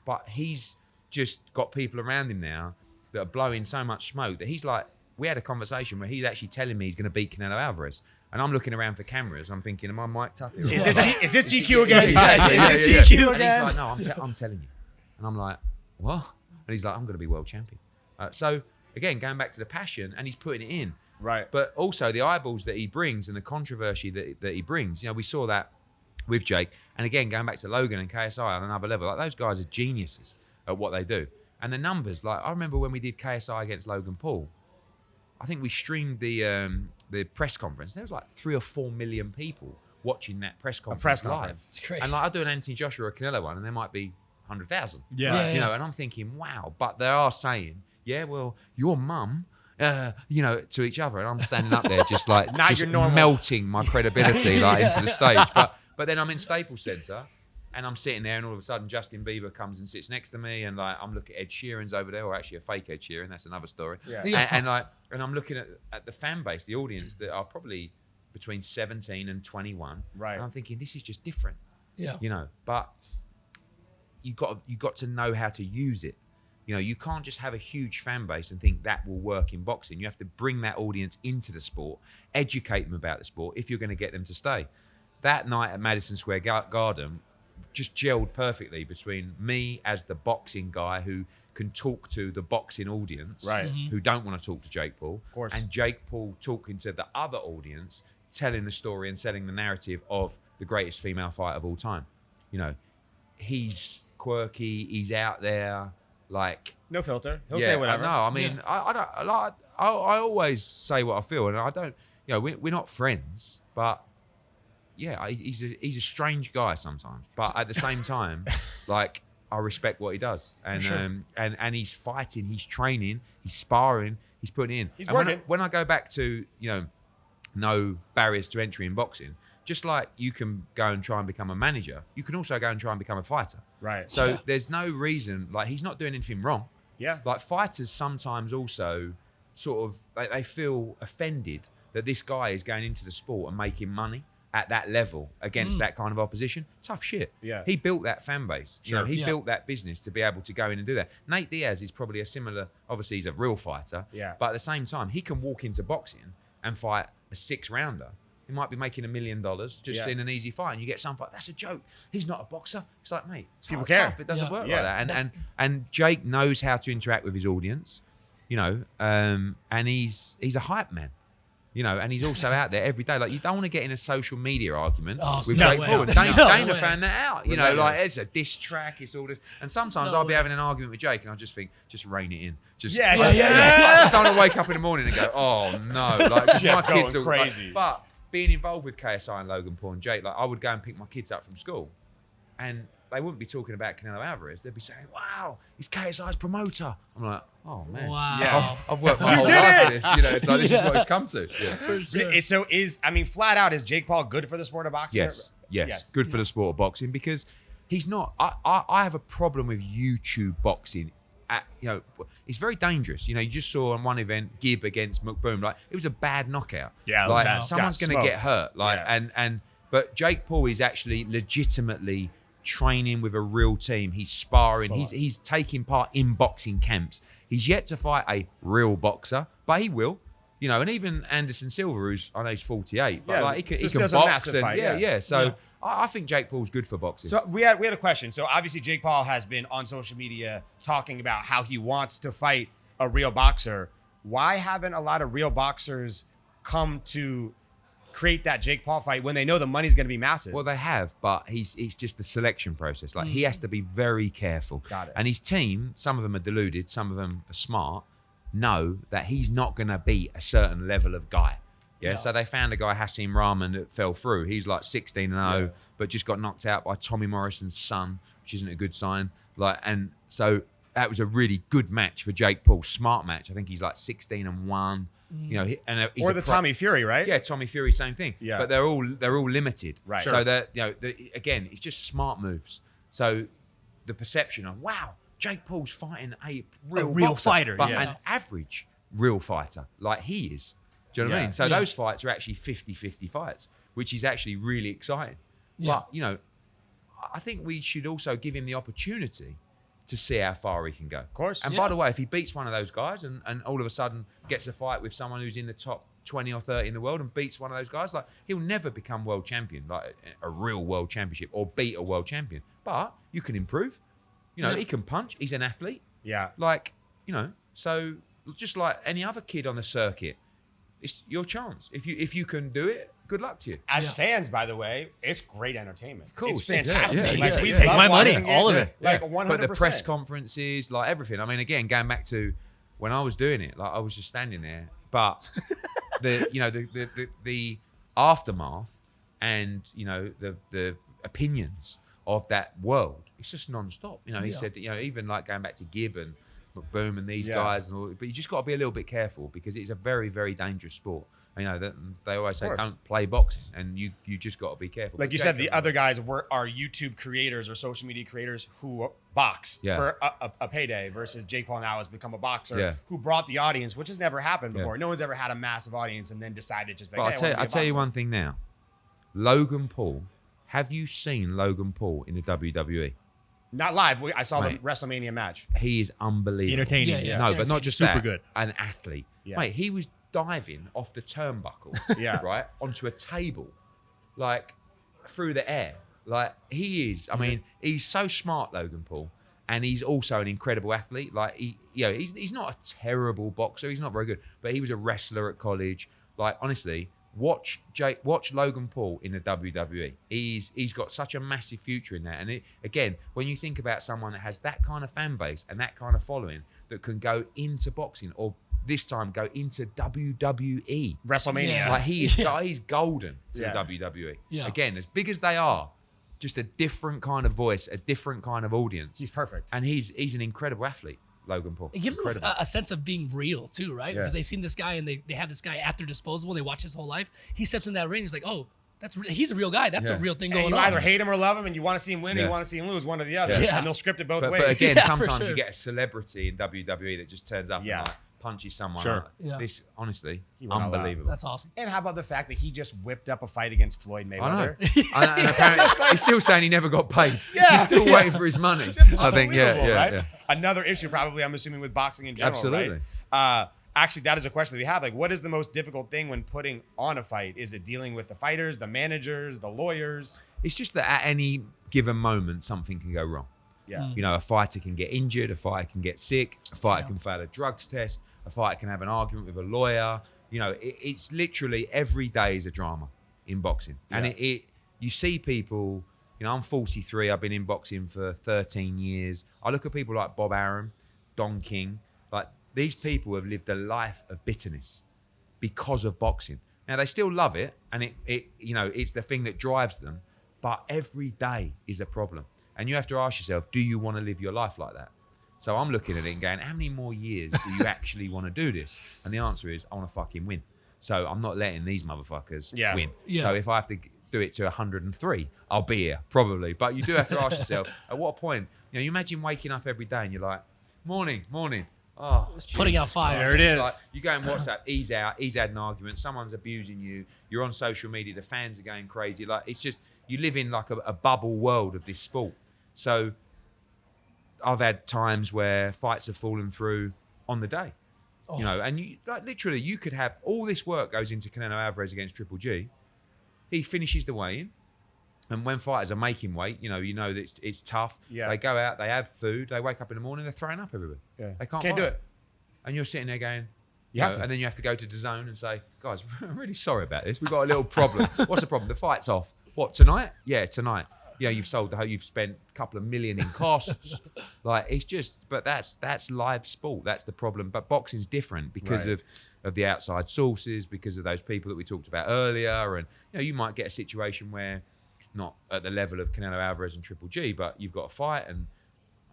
But he's just got people around him now that are blowing so much smoke that he's we had a conversation where he's actually telling me he's going to beat Canelo Alvarez. And I'm looking around for cameras. I'm thinking, am I mic'd up here? Is this GQ again? Is this GQ again? And he's like, no, I'm telling you. And I'm like, what? And he's like, I'm going to be world champion. So again, going back to the passion, and he's putting it in. Right. But also the eyeballs that he brings and the controversy that he brings. We saw that with Jake. And again, going back to Logan and KSI on another level, those guys are geniuses at what they do. And the numbers, I remember when we did KSI against Logan Paul, I think we streamed the press conference. There was 3 or 4 million people watching that press conference live. It's crazy. And I'll do an Anthony Joshua or Canelo one, and there might be 100,000. Yeah. And I'm thinking, wow. But they are saying, well, your mum, to each other, and I'm standing up there just melting my credibility into the stage. But then I'm in Staples Center. And I'm sitting there, and all of a sudden, Justin Bieber comes and sits next to me, and I'm looking at Ed Sheeran's over there, or actually a fake Ed Sheeran. That's another story. Yeah. And I'm looking at the fan base, the audience that are probably between 17 and 21. Right. And I'm thinking, this is just different. Yeah. You know, but you got to know how to use it. You know, you can't just have a huge fan base and think that will work in boxing. You have to bring that audience into the sport, educate them about the sport if you're going to get them to stay. That night at Madison Square Garden just gelled perfectly between me as the boxing guy who can talk to the boxing audience, right, who don't want to talk to Jake Paul, of course, and Jake Paul talking to the other audience, telling the story and selling the narrative of the greatest female fighter of all time. You know, he's quirky, he's out there. Like, no filter. He'll say whatever. No, I mean, I always say what I feel, and I don't. You know, we're not friends, but yeah, he's a strange guy sometimes. But at the same time, like, I respect what he does, and sure. and he's fighting, he's training, he's sparring, he's putting in. He's and working. When I go back to, you know, no barriers to entry in boxing. Just like you can go and try and become a manager, you can also go and try and become a fighter. Right. So there's no reason, like, he's not doing anything wrong. Yeah. Like, fighters sometimes also sort of, they feel offended that this guy is going into the sport and making money at that level against that kind of opposition. Tough shit. Yeah. He built that fan base. You know, Sure. he built that business to be able to go in and do that. Nate Diaz is probably a similar, obviously he's a real fighter. Yeah. But at the same time, he can walk into boxing and fight a 6-rounder. He might be making $1 million just in an easy fight, and you get some fight. That's a joke. He's not a boxer. It's like, mate, people care. Tough. It doesn't work Yeah. like that. And Jake knows how to interact with his audience, you know, and he's a hype man, you know, and he's also out there every day. Like, you don't want to get in a social media argument with no Jake way. Paul. And No Dana way. found that out. You know, like, it's a diss track. It's all this. And sometimes No I'll be way. having an argument with Jake, and I'll just think, just rein it in. Just Yeah, like, yeah. I just don't want to wake up in the morning and go, oh no, like, 'cause Just my kids going are like, crazy. but being involved with KSI and Logan Paul and Jake, like, I would go and pick my kids up from school, and they wouldn't be talking about Canelo Alvarez. They'd be saying, "Wow, he's KSI's promoter." I'm like, "Oh man, Wow. Yeah. I've worked my whole did life it! for this. You know, it's like this is what it's come to." Yeah. For sure. So flat out, is Jake Paul good for the sport of boxing? Yes, good for the sport of boxing, because he's not. I have a problem with YouTube boxing. You know, it's very dangerous. You know, you just saw on one event Gibb against McBoom. Like, it was a bad knockout. Yeah, it was like bad. someone's Got going to get smoked. hurt. Like, Yeah. but Jake Paul is actually legitimately training with a real team. He's sparring. He's taking part in boxing camps. He's yet to fight a real boxer, but he will. You know, and even Anderson Silva, who's, I know he's 48, but like, he can still box. a massive And, fight, yeah. So Yeah. I think Jake Paul's good for boxing. So we had a question. So obviously Jake Paul has been on social media talking about how he wants to fight a real boxer. Why haven't a lot of real boxers come to create that Jake Paul fight when they know the money's going to be massive? Well, they have, but it's just the selection process. Like, he has to be very careful. Got it. And his team, some of them are deluded, some of them are smart, know that he's not going to beat a certain level of guy. Yeah. So they found a guy, Hasim Rahman, that fell through. He's like 16-0, but just got knocked out by Tommy Morrison's son, which isn't a good sign. Like, and so that was a really good match for Jake Paul. Smart match. I think he's like 16-1. You know, and he's or the Tommy Fury, right? Yeah, Tommy Fury, same thing. Yeah. But they're all limited. Right. So Sure. that, you know, again, it's just smart moves. So the perception of, wow, Jake Paul's fighting a real boxer, fighter, but yeah. an average real fighter, like he is. Do you know what I mean? So those fights are actually 50-50 fights, which is actually really exciting. Yeah. But, you know, I think we should also give him the opportunity to see how far he can go. Of course. And by the way, if he beats one of those guys and all of a sudden gets a fight with someone who's in the top 20 or 30 in the world and beats one of those guys, like, he'll never become world champion, like a real world championship, or beat a world champion. But you can improve. You know, he can punch. He's an athlete. Yeah. Like, you know, so just like any other kid on the circuit, it's your chance. If you can do it, good luck to you. As fans, by the way, it's great entertainment. Of course. It's fantastic. Yeah, Like, yeah, we yeah. love Take my money, watching all of it. Like Yeah. 100%. But the press conferences, like everything. I mean, again, going back to when I was doing it, like, I was just standing there. But the aftermath and, you know, the opinions of that world, it's just non-stop. You know, he said that, you know, even like going back to Gibb and McBoom and these guys and all, but you just got to be a little bit careful, because it's a very, very dangerous sport. You know, that they always say, don't play boxing, and you just got to be careful. Like But you Jake said, the doesn't. other guys are YouTube creators or social media creators who box for a payday, versus Jake Paul now has become a boxer who brought the audience, which has never happened before. No one's ever had a massive audience and then decided just like, But hey, I tell you one thing now. Logan Paul Have you seen Logan Paul in the WWE? Not live. I saw Mate. the WrestleMania match. He is unbelievable. Entertaining. Yeah. No, but not just Super that. good. An athlete. Yeah. Mate, he was diving off the turnbuckle, right, onto a table, like through the air. Like he is. I mean, he's so smart, Logan Paul, and he's also an incredible athlete. Like he's not a terrible boxer. He's not very good, but he was a wrestler at college. Like honestly, watch Logan Paul in the WWE. He's got such a massive future in that. And again, when you think about someone that has that kind of fan base and that kind of following that can go into boxing or this time go into WWE. WrestleMania. Yeah. Like he's golden to Yeah. the WWE. Yeah. Again, as big as they are, just a different kind of voice, a different kind of audience. He's perfect. And he's an incredible athlete, Logan Paul. It gives them Incredible. a sense of being real too, right? Yeah. Because they've seen this guy and they have this guy at their disposal and they watch his whole life. He steps in that ring, he's like, oh, he's a real guy. That's a Yeah. real thing And going you on. either hate him or love him, and you want to see him win, or Yeah. you want to see him lose, one or the other. Yeah. And they'll script it both ways. But again, Yeah, for sometimes sure. you get a celebrity in WWE that just turns up Yeah. and like punches someone. Sure. Like, Yeah. This, honestly, He went all out. unbelievable. That's awesome. And how about the fact that he just whipped up a fight against Floyd I Mayweather? know. And apparently, he's still saying he never got paid. Yeah. He's still waiting for his money. Just I think, yeah, unbelievable, right? yeah. Another issue, probably, I'm assuming, with boxing in general, Absolutely. right? Actually, that is a question that we have. Like, what is the most difficult thing when putting on a fight? Is it dealing with the fighters, the managers, the lawyers? It's just that at any given moment, something can go wrong. Yeah. You know, a fighter can get injured, a fighter can get sick, a fighter can fail a drugs test, a fighter can have an argument with a lawyer. You know, it's literally every day is a drama in boxing. And Yeah. you see people, you know, I'm 43, I've been in boxing for 13 years. I look at people like Bob Arum, Don King, like these people have lived a life of bitterness because of boxing. Now they still love it and it you know, it's the thing that drives them, but every day is a problem. And you have to ask yourself, do you want to live your life like that? So I'm looking at it and going, how many more years do you actually want to do this? And the answer is, I want to fucking win. So I'm not letting these motherfuckers win. Yeah. So if I have to do it to 103, I'll be here, probably. But you do have to ask yourself, at what point, you know, you imagine waking up every day and you're like, morning. Oh, Putting out Jesus fire. Christ. There it is. It's like, you go on WhatsApp, he's out, he's had an argument, someone's abusing you, you're on social media, the fans are going crazy. Like, it's just, you live in like a bubble world of this sport. So I've had times where fights have fallen through on the day, you know, and you like literally you could have all this work goes into Canelo Alvarez against Triple G. He finishes the weigh-in, and when fighters are making weight, you know that it's tough. Yeah. They go out, they have food, they wake up in the morning, they're throwing up everywhere. Yeah. They can't do fight. it. And you're sitting there going, You have to. and then you have to go to DAZN and say, guys, I'm really sorry about this. We've got a little problem. What's the problem? The fight's off. What, tonight? Yeah, tonight. You know, you've spent a couple of million in costs. Like, it's just, but that's live sport. That's the problem. But boxing's different because Right. of the outside sources, because of those people that we talked about earlier. And, you know, you might get a situation where, not at the level of Canelo Alvarez and Triple G, but you've got a fight and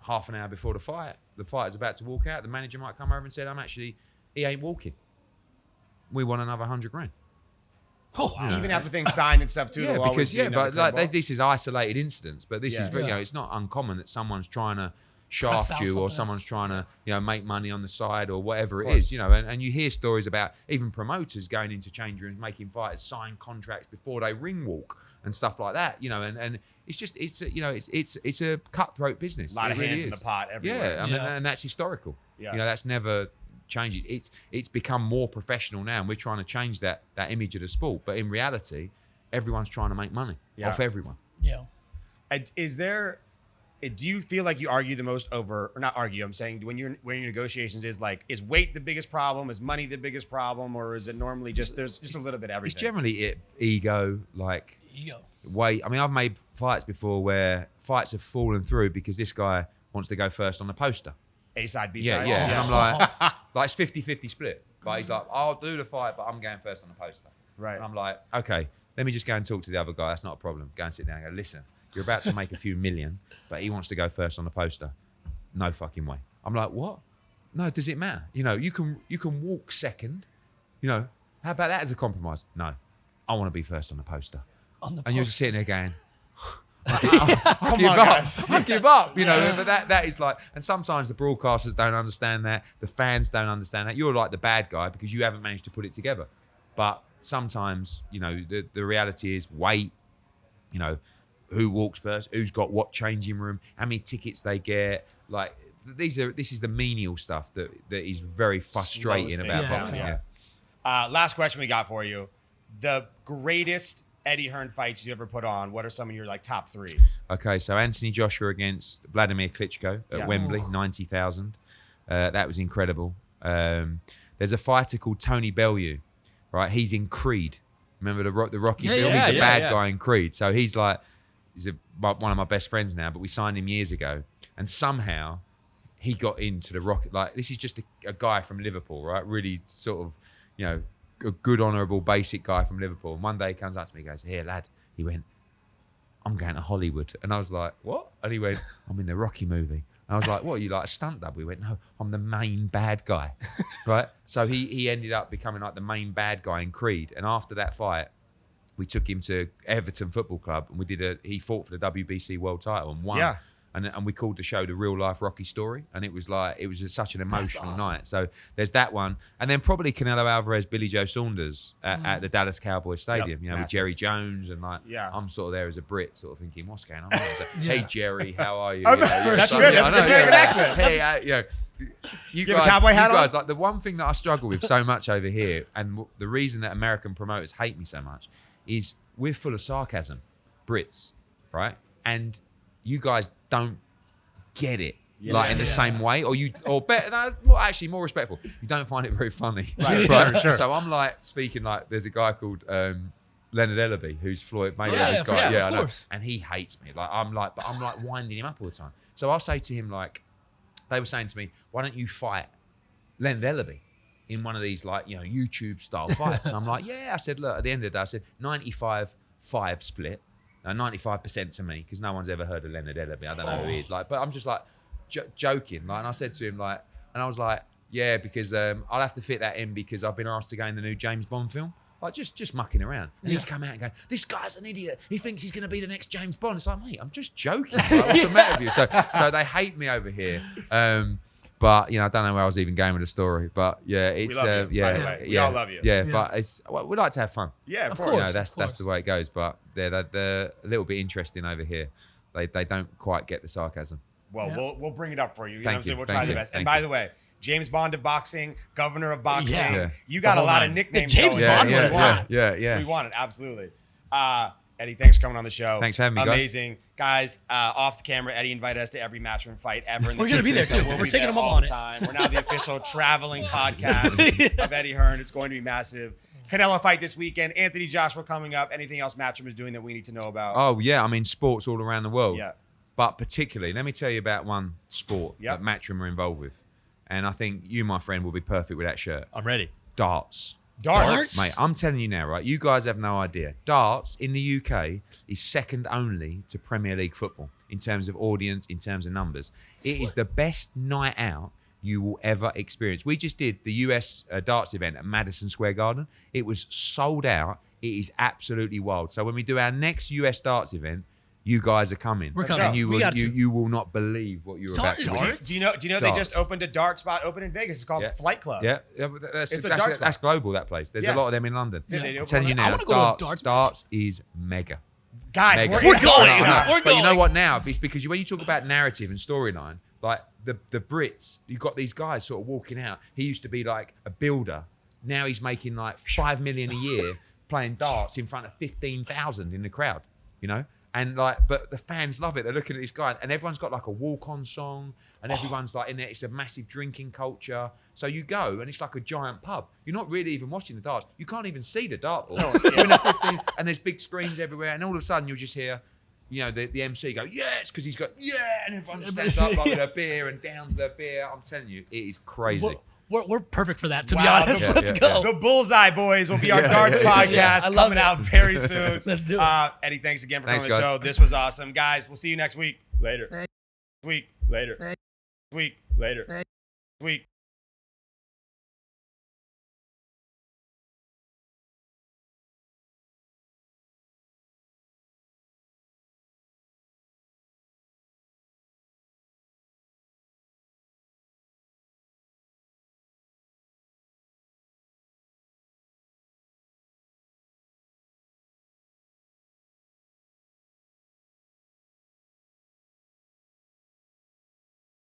half an hour before the fighter's about to walk out, the manager might come over and say, he ain't walking. We want another 100 grand. Oh, wow. Even after things signed and stuff, too. Yeah, there'll always because be another but like curveball. this is isolated incidents, but this Yeah. is very, you Yeah. know, it's not uncommon that someone's trying to Press shaft out you or something someone's trying to, you know, make money on the side or whatever it course. is, you know, and you hear stories about even promoters going into change rooms, making fighters sign contracts before they ring walk and stuff like that, you know, and it's just, you know, it's a cutthroat business. A lot It of really hands in is. the pot everywhere. Yeah, I mean, Yeah. and that's historical. Yeah. You know, that's never changed. It's become more professional now, and we're trying to change that image of the sport. But in reality, everyone's trying to make money off everyone. Yeah. Is there? Do you feel like you argue the most over, or not argue? I'm saying when your negotiations is weight the biggest problem? Is money the biggest problem, or is it normally just there's just a little bit of everything? It's generally ego, like Ego. weight. I mean, I've made fights before where fights have fallen through because this guy wants to go first on the poster. A side, B Yeah, side. yeah. And I'm like it's 50-50 split. But he's like, I'll do the fight, but I'm going first on the poster. Right. And I'm like, okay, let me just go and talk to the other guy. That's not a problem. Go and sit down and go, listen, you're about to make a few million, but he wants to go first on the poster. No fucking way. I'm like, what? No, does it matter? You know, you can walk second. You know, how about that as a compromise? No, I want to be first on the poster. And you're just sitting there going, I give on, up. guys. I give up. You know, but that is like, and sometimes the broadcasters don't understand that. The fans don't understand that. You're like the bad guy because you haven't managed to put it together. But sometimes, you know, the reality is weight, you know, who walks first, who's got what changing room, how many tickets they get. Like this is the menial stuff that is very frustrating about boxing. Yeah. Last question we got for you: the greatest Eddie Hearn fights you ever put on. What are some of your like top 3? Okay, so Anthony Joshua against Vladimir Klitschko at Wembley, 90,000. That was incredible. There's a fighter called Tony Bellew, right? He's in Creed. Remember the Rocky film? He's a bad guy in Creed. So he's one of my best friends now, but we signed him years ago. And somehow he got into the Rocky. Like, this is just a guy from Liverpool, right? Really sort of, a good, honourable, basic guy from Liverpool. And one day he comes up to me and goes, "Here, lad." He went, "I'm going to Hollywood." And I was like, "What?" And he went, "I'm in the Rocky movie." And I was like, "What, are you like a stunt double?" He went, "No, I'm the main bad guy." Right? So he ended up becoming like the main bad guy in Creed. And after that fight, we took him to Everton Football Club and he fought for the WBC world title and won. Yeah. And we called the show The Real Life Rocky Story. And it was just such an emotional night. So there's that one. And then probably Canelo Alvarez, Billy Joe Saunders at the Dallas Cowboys Stadium, with Jerry Jones. And I'm sort of there as a Brit, sort of thinking, what's going on? So, hey, Jerry, how are you? That's good. That's a good accent. Hey, you guys, a cowboy hat on? Like the one thing that I struggle with so much over here, and the reason that American promoters hate me so much, is we're full of sarcasm, Brits, right? And you guys don't get it in the same way, or better. No, actually, more respectful. You don't find it very funny, right? Sure. So I'm like speaking like there's a guy called Leonard Ellaby who's Floyd Mayweather's guy. Yeah, of course. And he hates me. But I'm winding him up all the time. So I'll say to him like, they were saying to me, "Why don't you fight Leonard Ellaby in one of these YouTube style fights?" And I'm like, "Yeah." I said, "Look, at the end of the day, I said 95-5 split." 95% to me, because no one's ever heard of Leonard Ellaby. I don't know who he is. But I'm just like joking. And I said to him and I was like, "Yeah, because I'll have to fit that in because I've been asked to go in the new James Bond film." Like just mucking around. And he's come out and going, "This guy's an idiot. He thinks he's going to be the next James Bond." It's like, mate, I'm just joking. Like, what's the matter with you? So they hate me over here. But I don't know where I was even going with the story. But yeah, it's we love you, by the way. We all love you. Yeah, but we like to have fun. Yeah, of course. That's the way it goes. But they're a little bit interesting over here. They don't quite get the sarcasm. Well, we'll bring it up for you. You know what I'm saying? We'll try the best. And by the way, James Bond of boxing, governor of boxing. Yeah. You got a lot of nicknames. James Bond. Yeah. We want it, absolutely. Eddie, thanks for coming on the show. Thanks for having me, guys. Amazing. Guys, off the camera, Eddie invited us to every Matchroom fight ever. We're going to be there, too. We're taking them up on it. We're now the official traveling podcast of Eddie Hearn. It's going to be massive. Canelo fight this weekend. Anthony Joshua coming up. Anything else Matchroom is doing that we need to know about? Oh, yeah. I mean, sports all around the world. Yeah. But particularly, let me tell you about one sport that Matchroom are involved with. And I think you, my friend, will be perfect with that shirt. I'm ready. Darts. Darts? Mate, I'm telling you now, right? You guys have no idea. Darts in the UK is second only to Premier League football in terms of audience, in terms of numbers. It is the best night out you will ever experience. We just did the US darts event at Madison Square Garden. It was sold out. It is absolutely wild. So when we do our next US darts event, you guys are coming. We're coming. And you will not believe what you're about to see. Do you know they just opened a dart spot open in Vegas? It's called Flight Club. Yeah, that's global, that place. There's a lot of them in London. Yeah. I'm telling you now, darts is mega. Guys, mega. we're going. But you know what now? It's because when you talk about narrative and storyline, like the Brits, you've got these guys sort of walking out. He used to be like a builder. Now he's making like $5 million a year playing darts in front of 15,000 in the crowd, And but the fans love it. They're looking at this guy, and everyone's got like a walk-on song, and everyone's like in there. It's a massive drinking culture. So you go, and it's like a giant pub. You're not really even watching the darts. You can't even see the dartboard. You're in a 15, and there's big screens everywhere, and all of a sudden you'll just hear, the MC go, "Yes," because he's got and everyone stands up like with their beer and downs their beer. I'm telling you, it is crazy. We're perfect for that, to be honest. Let's go. The Bullseye Boys will be our darts podcast coming out very soon. Let's do it. Eddie, thanks again for coming on the show. This was awesome. Guys, we'll see you next week. Later. Week.